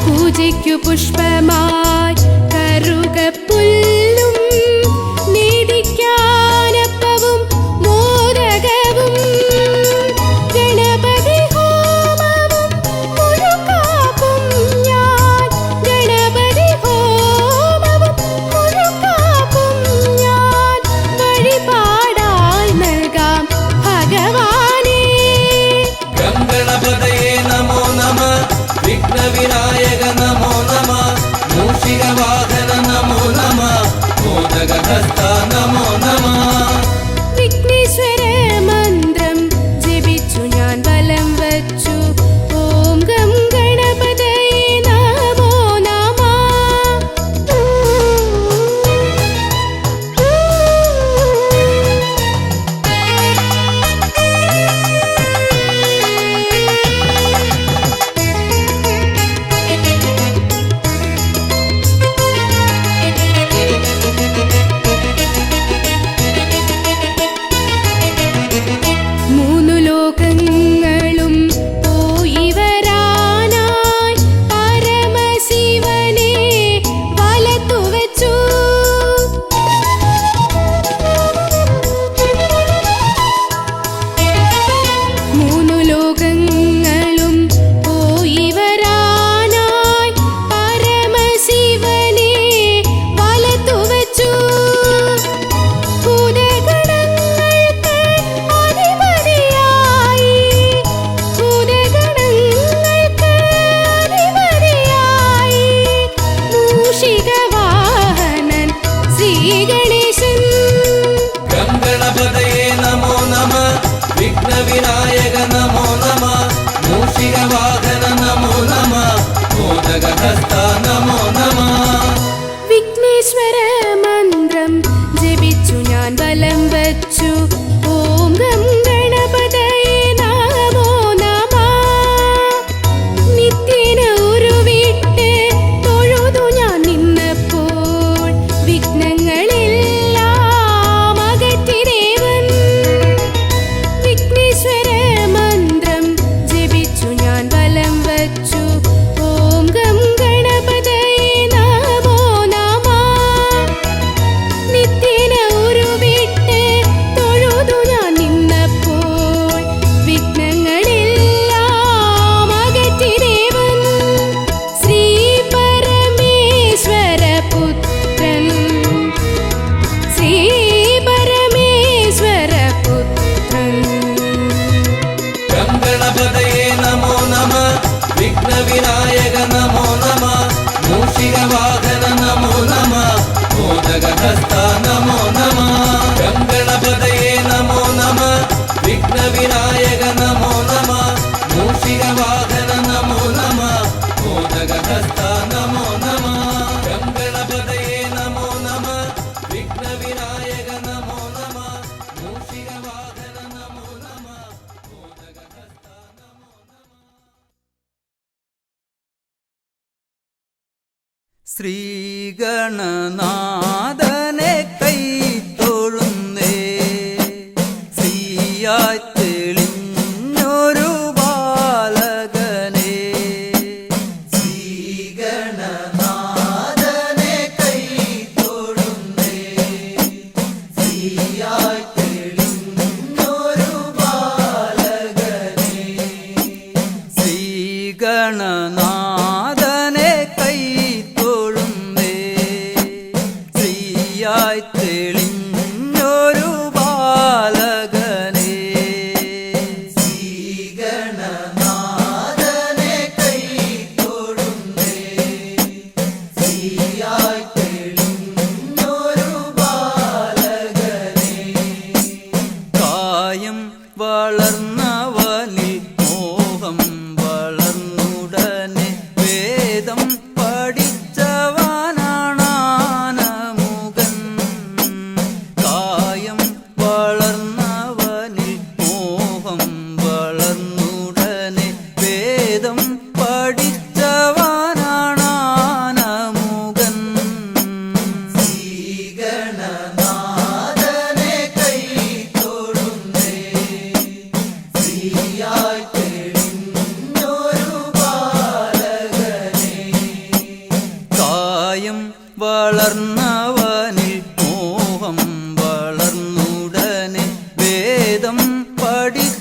S7: പൂജയ്ക്കു പുഷ്പമായി കറുകപ്പുല്ലും നീതിക്കാനപ്പവും മോദകവും. ഗണപതി ഹോമവും മുഴുക്കാക്കും ഞാൻ. ഗണപതി ഹോമവും മുഴുക്കാക്കും ഞാൻ. വഴിപാടായി നൽകാം ഭഗവാനേ.
S2: ഗം ഗണപതയേ നമോ നമഃ. വിഘ്നവിനായക നമോ നമഃ. മൂഷികവാഹന നമോ നമഃ. മോദകഹസ്ത നമോ നമഃ.
S7: വിഘ്നേശ്വര മന്ത്രം ജപിച്ചു ഞാൻ വലം വച്ചു. ഓം ഗം ഗണപതയേ നമോ നമഃ.
S2: മോദകഹസ്ത നമോ നമഃ.
S7: വിഘ്നേശ്വര മന്ത്രം ജപിച്ചു ഞാൻ വലം വച്ചു. ഓം ഗം ഗണപതയേ നമോ നമഃ. നിത്യേന ഉരുവിട്ട് തൊഴുതു ഞാൻ നിന്നപ്പോൾ വിഘ്നങ്ങളെല്ലാം അകറ്റിദേവൻ. വിഘ്നേശ്വര മന്ത്രം ജപിച്ചു ഞാൻ വലം വച്ചു. ഓം ഗം ഗണപതയേ നമോ നമഃ. നിത്യേന ഉരുവിട്ട് തൊഴുതു ഞാൻ നിന്നപ്പോൾ വിഘ്നങ്ങളെല്ലാം അകറ്റിദേവൻ. ശ്രീ പരമേശ്വര പുത്രൻ, ശ്രീ പരമേശ്വര പുത്രൻ.
S2: ഗം ഗണപതയേ നമോ നമഃ. വിഘ്നവിനായക നമോ നമഃ. മൂഷികവാഹന നമോ നമഃ. മോദകഹസ്ത നമോ നമഃ. ഗം ഗണപതയേ നമോ നമഃ. വിഘ്നവിനായക നമോ നമഃ. മൂഷികവാഹന നമോ നമഃ. മോദകഹസ്ത നമോ നമഃ. ഗം ഗണപതയേ നമോ നമഃ. വിഘ്നവിനായക നമോ നമഃ. മൂഷികവാഹന നമോ നമഃ. മോദകഹസ്ത നമോ നമഃ.
S3: ശ്രീഗണനാഥനെ കൈത്തൊഴുന്നേ, ശ്രീയായി തെളിഞ്ഞൊരു ബാലകനെ. ശ്രീഗണനാഥനെ കൈത്തൊഴുന്നേ, ശ്രീയായി തെളിഞ്ഞൊരു ബാലകനെ. ശ്രീഗണനാഥനെ കൈത്തൊഴുന്നേ, ശ്രീയായി തെളിഞ്ഞൊരു ബാലകനെ. ശ്രീഗണനാഥനെ കൈത്തൊഴുന്നേ, ശ്രീയായി തെളിഞ്ഞൊരു ബാലകനെ. കായം വളർന്നവനിൽ മോഹം വളർന്നുടനെ വേദം പഠിച്ചവനാണാനമുകൻ. കായം വളർന്നവനിൽ മോഹം വളർന്നുടനെ വേദം പഠിച്ചവനാണാനമുകൻ. ശ്രീഗണനാഥനെ കൈത്തൊഴുന്നേ, ശ്രീയായി തെളിഞ്ഞൊരു ബാലകനെ. കായം വളർന്നവനിൽ മോഹം വളർന്നുടനെ വേദം പഠിച്ചവനാണാനമുകൻ.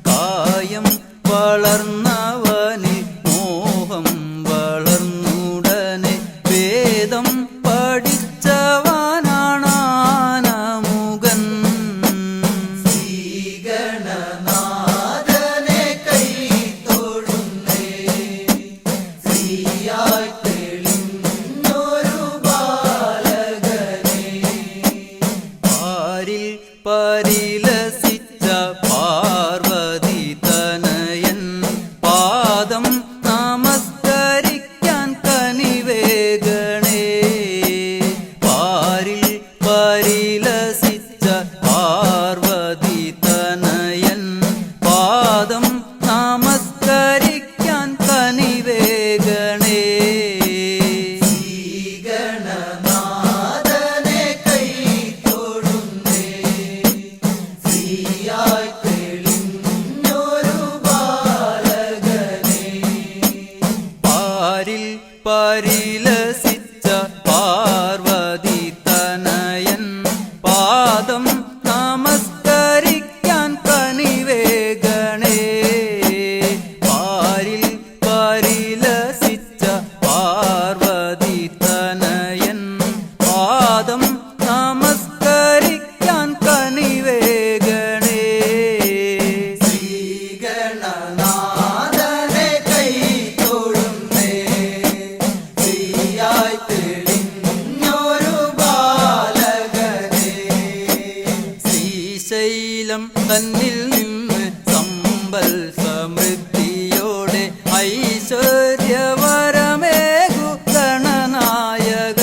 S3: കായം വളർന്നവനിൽ മോഹം വളർന്നുടനെ വേദം പഠിച്ചവനാണാനമുകൻ. ശ്രീഗണനാഥനെ കൈത്തൊഴുന്നേ, ശ്രീയായി തെളിഞ്ഞൊരു ബാലകനെ. പാരിൽ പരിലസിച്ച പാർവതി തനയൻ പാദം നമസ്കരിക്കാൻ കനിവേഗണേ. പാരിൽ പരിലസിച്ച പാർവതി തനയൻ പാദം നമസ്കരിക്കാൻ കനിവേഗണേ. ശ്രീഗണനാഥനെ കൈത്തൊഴുന്നേ, ശ്രീയായി തെളിഞ്ഞൊരു ബാലകനെ. പാരിൽ പരിലസിച്ച പാർവതി തനയൻ പാദം നമസ്കരിക്കാൻ കനിവേഗണേ. പാരിൽ പരിലസിച്ച പാർവതി തനയൻ പാദം നമസ്കരിക്കാൻ കനിവേഗണേ. ശ്രീഗണനാഥനെ കൈത്തൊഴുന്നേ, ശ്രീയായി തെളിഞ്ഞൊരു ബാലകനെ. ശ്രീശൈലം തന്നിൽ നിന്ന് സമ്പൽ സമൃദ്ധിയോടെ ഐശ്വര്യവരമേകു ഗണനായക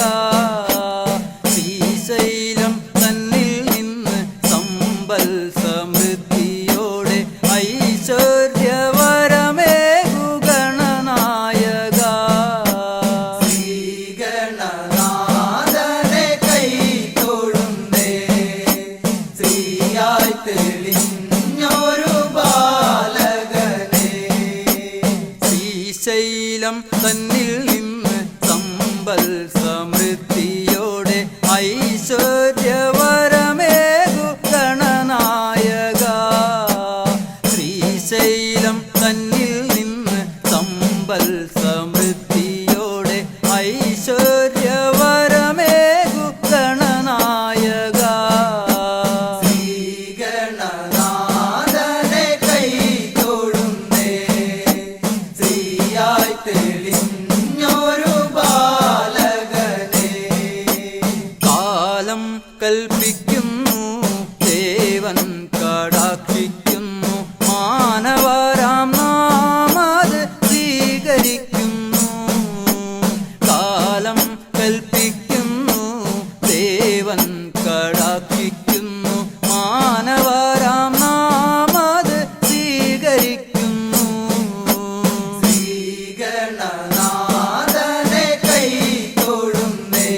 S3: ശ്രീശൈലം തന്നിൽ നിന്ന് സമ്പൽ സമൃദ്ധിയോടെ ഐശ്വര്യവരമേകു ഗണനായക
S2: ശ്രീഗണനാഥനെ കൈ തൊഴുന്നേ ശ്രീയായി തെളിഞ്ഞൊരു ബാലകനെ
S3: ശ്രീശൈലം തന്നിൽ നിന്ന് സമ്പൽ സമൃദ്ധിയോടെ ഐശ്വര്യവരമേകു ഗണനായക ശ്രീശൈലം തന്നിൽ നിന്ന് സമ്പൽ സമൃദ്ധിയോടെ ഐശ്വര്യവരമേകു ഗണനായക
S2: ശ്രീഗണനാഥനെ കൈ തൊഴുന്നേ ശ്രീയായി തെളിഞ്ഞൊരു ബാലകനെ
S3: കാലം കൽപ്പിക്കുന്നു ദേവൻ കടാക്ഷിക്കുന്നു മാനവരാം നാമത് സ്വീകരിക്കുന്നു കാലം കൽപ്പിക്കുന്നു ദേവൻ കടാക്ഷിക്കുന്നു മാനവരാം നാമത് സ്വീകരിക്കുന്നു
S2: ശ്രീഗണനാഥനെ കൈ തൊഴുന്നേ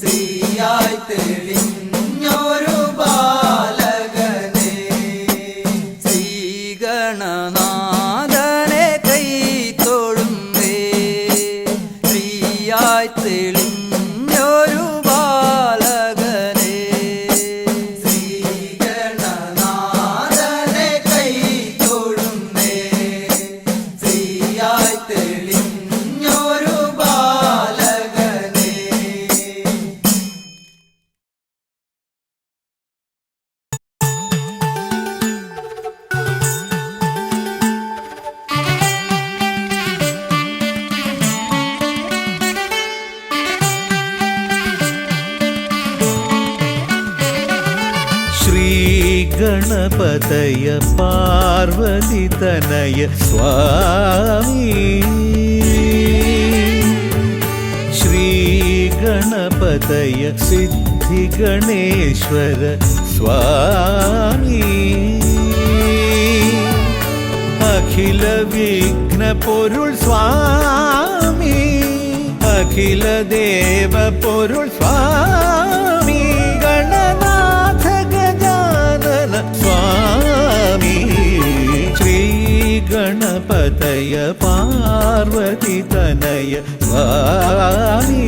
S2: ശ്രീയായി തെളിഞ്ഞൊരു ബാലകനെ
S3: ശ്രീഗണനാഥനെ കൈ തൊഴുന്നേ ശ്രീയായി തെളിഞ്ഞൊരു ബാലകനെ
S2: ശ്രീഗണനാഥനെ കൈ തൊഴുന്നേ ശ്രീയായി തെളിഞ്ഞൊരു ബാലകനെ
S6: ശ്രീഗണപതയ പാർവതിതനയ സ്വാമി ശ്രീഗണപതയ സിദ്ധിഗണേശ്വര സ്വാമി അഖില വിഘ്ന പൊരുൾ സ്വാമി അഖില ദേവ പൊരുൾ സ്വാമി ഗണനാഥ ഗജാനന സ്വാമി ശ്രീ ഗണപതയ പാർവതിതനയ സ്വാമി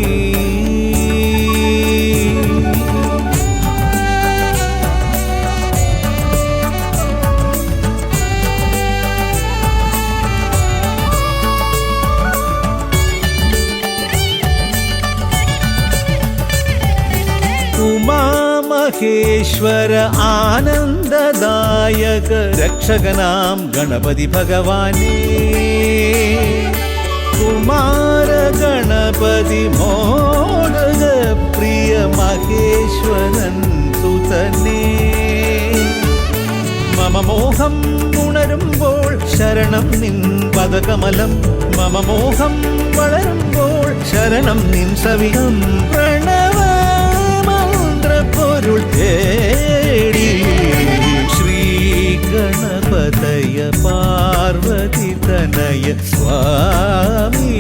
S6: ഉമാമഹേശ്വര ആനന്ദദായക രക്ഷകനാം ഗണപതി ഭഗവാനേ കുമാര ഗണപതി മോദക പ്രിയ മഹേശ്വരൻ സുതനേ മമ മോഹം ഉണരുമ്പോൾ ശരണം നിൻ പദകമലം മമ മോഹം വളരുമ്പോൾ ശരണം നിൻ സവിധം പ്രണവ മന്ത്രപ്പൊരുൾ തേടി ശ്രീ ഗണപതയ പാർവതിതനയ സ്വാമി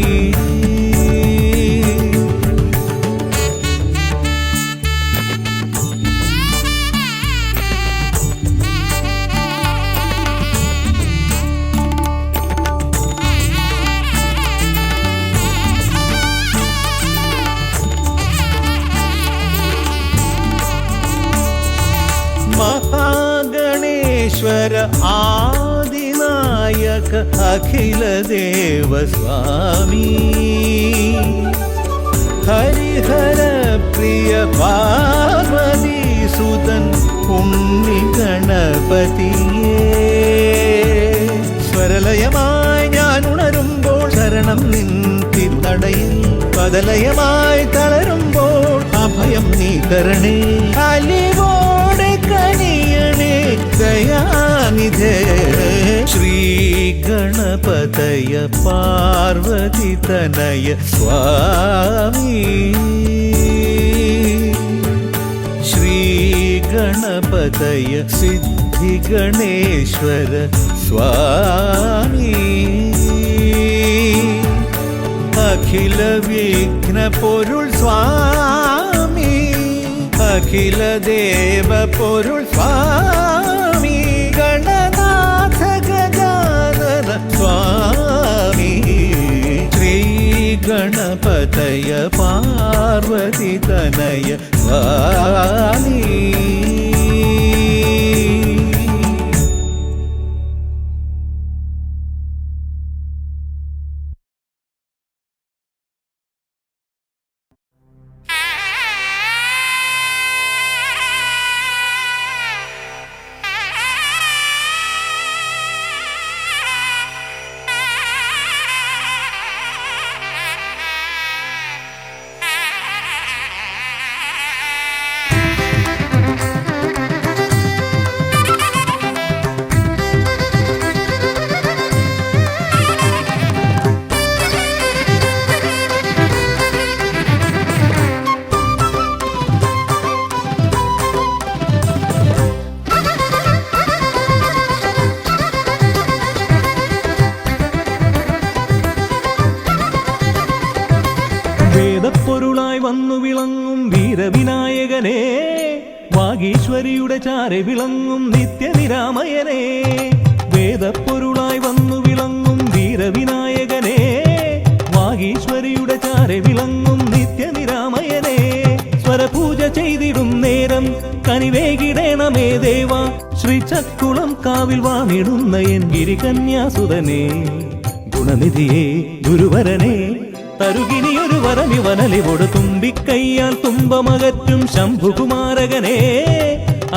S6: മഹാഗണേശ്വര ആദിനായക അഖില ദേവ സ്വാമി ഹരിഹര പ്രിയ പാർവതി സുതൻ ഉണ്ണി ഗണപതിയേ സ്വരലയമായി ഞാൻ ഉണരുമ്പോൾ ശരണം നിൻ തിരുനടയിൽ പദലയമായി തളരുമ്പോൾ അഭയം നീ തരണേ അലിവോടെ കനിയണേ ദയാനിധേ ശ്രീ ഗണപതയ പാർവതി തനയ സ്വാമി ശ്രീ ഗണപതയ സിദ്ധി ഗണേശ്വര സ്വാമി അഖില വിഘ്ന പൊരുൾ സ്വാമി അഖില ദേവ പൊരുൾ സ്വാമി ഗണനാഥ ഗജാനന സ്വാമി ശ്രീ ഗണപതയ പാർവതി തനയ സ്വാമി
S1: വേദപ്പൊരുളായി വന്നു വിളങ്ങും വീരവിനായകനെ വാഗീശ്വരിയുടെ ചാരെ വിളങ്ങും നിത്യനിരാമയനെ വേദപ്പൊരുളായി വന്നു വിളങ്ങും വീരവിനായകനെ വാഗീശ്വരിയുടെ ചാരെ വിളങ്ങും നിത്യനിരാമയനെ സ്വരപൂജ ചെയ്തിടും നേരം കനിവേകിടേണമേ ദേവ ശ്രീചക്കുളം കാവിൽ വാണിടുന്ന എൻ ഗിരികന്യാസുതനെ ഗുണനിധിയെ ഗുരുവരനെ തരുകിനിയൊരു വരമിവനലിവോട് തുമ്പിക്കയ്യാൽ തുമ്പമകറ്റും ശംഭുകുമാരകനെ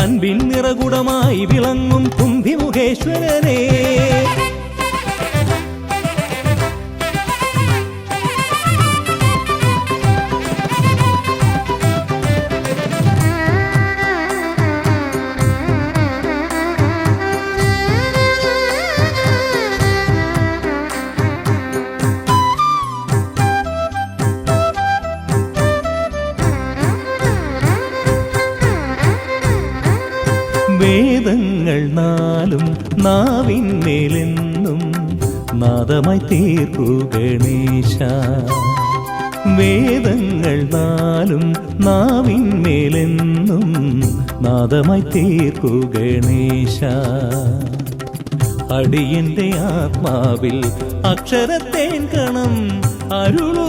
S1: അൻപിൻ നിറകുടമായി വിളങ്ങും കുംഭിമുഖേശ്വരനെ വേദങ്ങൾ നാലും നാവിന്മേലെന്നും നാദമായി തീർക്കൂ ഗണേശ വേദങ്ങൾ നാലും നാവിന്മേലെന്നും നാദമായി തീർക്കൂ ഗണേശ അടിയന്റെ ആത്മാവിൽ അക്ഷരത്തേൻ കണം അരുളൂ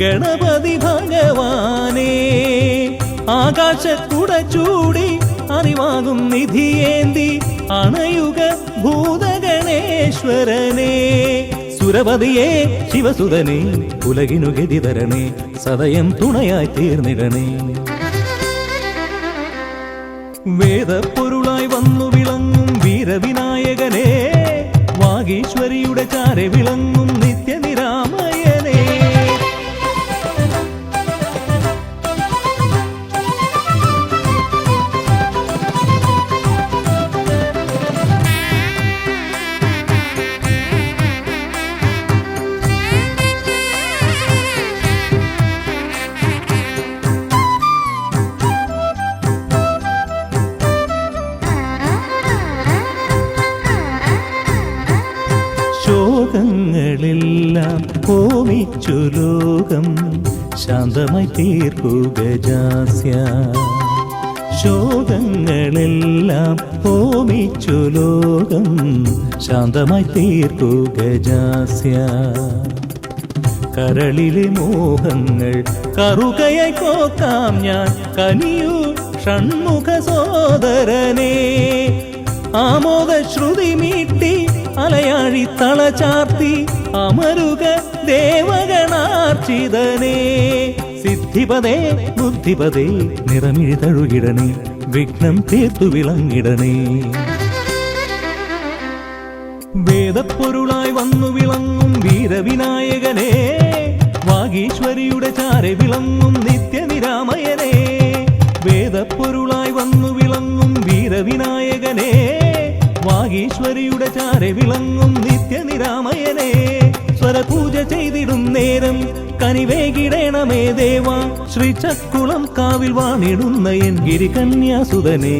S1: ഗണപതി ഭഗവാനേ ആകാശക്കുട ചൂടി അറിവാകും നിധിയേന്തി അണയുക ഭൂതഗണേശ്വരനെ സുരപതിയെ ശിവസുതനെ ഉലകിനു ഗതി തരണേ സദയം തുണയായി തീർന്നിടണേ വേദപ്പൊരുളായി വന്നു വിളങ്ങും വീരവിനായകനെ വാഗീശ്വരിയുടെ ചാരെ വിളങ്ങും നിത്യനിരാമയനെ ശോകങ്ങളെല്ലാം ഹോമിച്ചു ലോകം ശാന്തമായി തീർക്കൂ ഗജാസ്യ ശോകങ്ങളെല്ലാം ഹോമിച്ചു ലോകം ശാന്തമായി തീർക്കൂ ഗജാസ്യ കരളിലെ മോഹങ്ങൾ കറുകയായി കോക്കാം ഞാൻ കനിയൂ ഷൺമുഖ സോദരനെ ആമോദ ശ്രുതി മീട്ടി അലയാഴി തളചാർത്തി അമരുക ദേവഗണാർച്ചിതനേ സിദ്ധിപദേ ബുദ്ധിപദേ നിറമിഴി തഴുകിടണേ വിഘ്നം തീർത്തു വിളങ്ങിടണേ വേദപ്പൊരുളായി വന്നു വിളങ്ങും വീരവിനായകനെ വാഗീശ്വരിയുടെ ചാരെ വിളങ്ങും നിത്യനിരാമയനെ വേദപ്പൊരുളായി വന്നു വിളങ്ങും വീരവിനായകനെ വാഗീശ്വരിയുടെ ചാരെ വിളങ്ങും നിത്യനിരാമയനേ സ്വരപൂജ ചെയ്തിടും നേരം കനിവേകിടേണമേ ദേവാ ശ്രീചക്കുളം കാവിൽ വാണിടുന്ന എൻ ഗിരികന്യാസുതനേ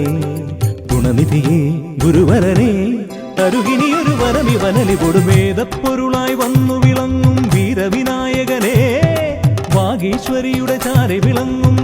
S1: ഗുണനിധിയേ ഗുരുവരനേ തരുകിനിയൊരു വരമിവനലി കൊടുമേതപ്പൊരുളായി വന്നു വിളങ്ങും വീരവിനായകനേ വാഗീശ്വരിയുടെ ചാരെ വിളങ്ങും